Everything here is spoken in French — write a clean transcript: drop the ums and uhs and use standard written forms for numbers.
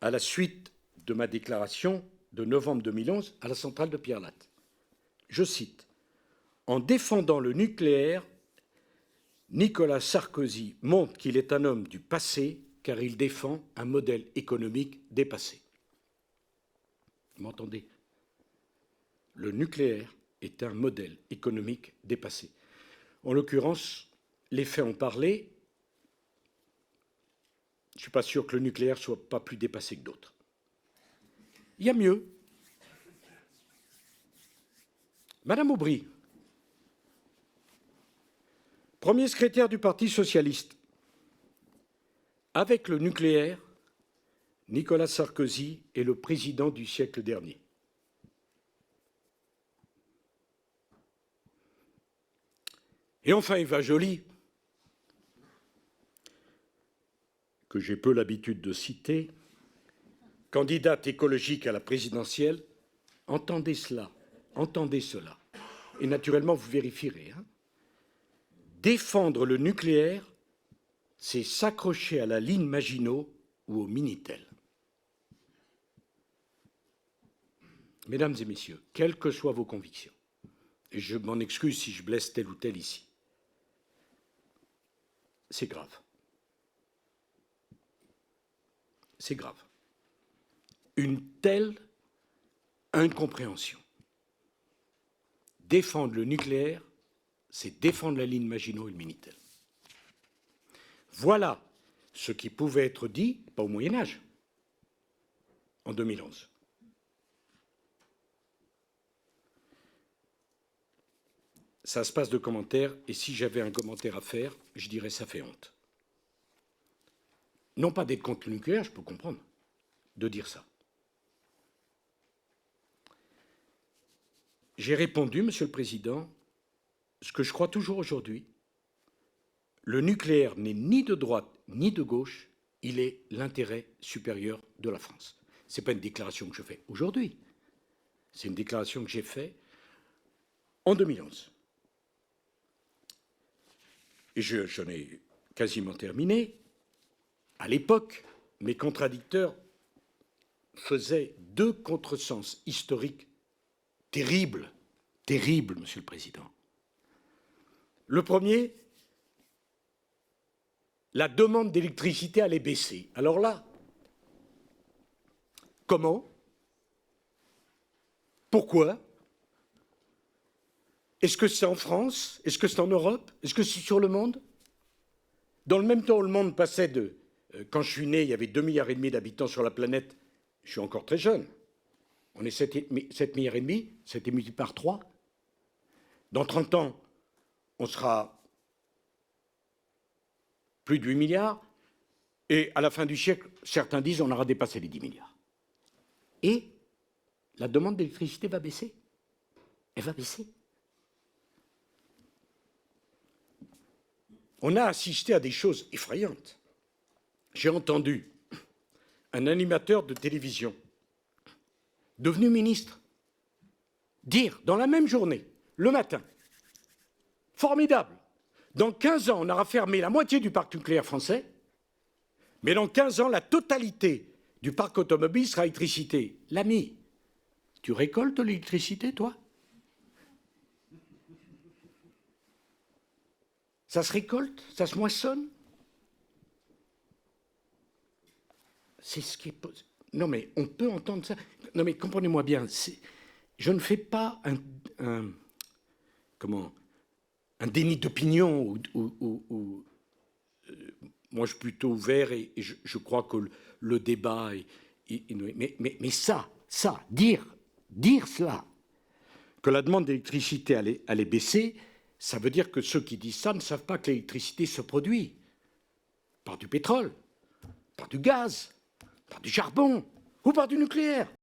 à la suite de ma déclaration de novembre 2011 à la centrale de Pierre-Latte. Je cite, « En défendant le nucléaire, Nicolas Sarkozy montre qu'il est un homme du passé car il défend un modèle économique dépassé. » Vous m'entendez? Le nucléaire est un modèle économique dépassé. En l'occurrence, les faits ont parlé. Je ne suis pas sûr que le nucléaire ne soit pas plus dépassé que d'autres. Il y a mieux. Madame Aubry, premier secrétaire du Parti socialiste, avec le nucléaire, Nicolas Sarkozy est le président du siècle dernier. Et enfin, Eva Joly, que j'ai peu l'habitude de citer, candidate écologique à la présidentielle, entendez cela, entendez cela. Et naturellement, vous vérifierez. Défendre le nucléaire, c'est s'accrocher à la ligne Maginot ou au Minitel. Mesdames et messieurs, quelles que soient vos convictions, et je m'en excuse si je blesse tel ou tel ici, c'est grave. C'est grave. Une telle incompréhension. Défendre le nucléaire, c'est défendre la ligne Maginot et le Minitel. Voilà ce qui pouvait être dit, pas au Moyen-Âge, en 2011. Ça se passe de commentaires, et si j'avais un commentaire à faire, je dirais ça fait honte. Non pas d'être contre le nucléaire, je peux comprendre, de dire ça. J'ai répondu, Monsieur le Président, ce que je crois toujours aujourd'hui. Le nucléaire n'est ni de droite ni de gauche, il est l'intérêt supérieur de la France. Ce n'est pas une déclaration que je fais aujourd'hui, c'est une déclaration que j'ai faite en 2011. Et j'en ai quasiment terminé. À l'époque, mes contradicteurs faisaient deux contresens historiques terribles, terribles, Monsieur le Président. Le premier, la demande d'électricité allait baisser. Alors là, comment? Pourquoi? Est-ce que c'est en France? Est-ce que c'est en Europe? Est-ce que c'est sur le monde? Dans le même temps où le monde passait de... Quand je suis né, il y avait 2,5 milliards d'habitants sur la planète. Je suis encore très jeune. On est 7,5 milliards, c'était multiplié par 3. Dans 30 ans, on sera plus de 8 milliards. Et à la fin du siècle, certains disent on aura dépassé les 10 milliards. Et la demande d'électricité va baisser. Elle va baisser. On a assisté à des choses effrayantes. J'ai entendu un animateur de télévision, devenu ministre, dire dans la même journée, le matin, formidable, dans 15 ans, on aura fermé la moitié du parc nucléaire français, mais dans 15 ans, la totalité du parc automobile sera électricité. L'ami, tu récoltes l'électricité, toi? Ça se récolte? Ça se moissonne? C'est ce qui est... Non, mais on peut entendre ça. Non, mais comprenez-moi bien, je ne fais pas un déni d'opinion moi, je suis plutôt ouvert et je crois que le débat mais ça, dire cela, que la demande d'électricité allait baisser, ça veut dire que ceux qui disent ça ne savent pas que l'électricité se produit par du pétrole, par du gaz, par du charbon ou par du nucléaire.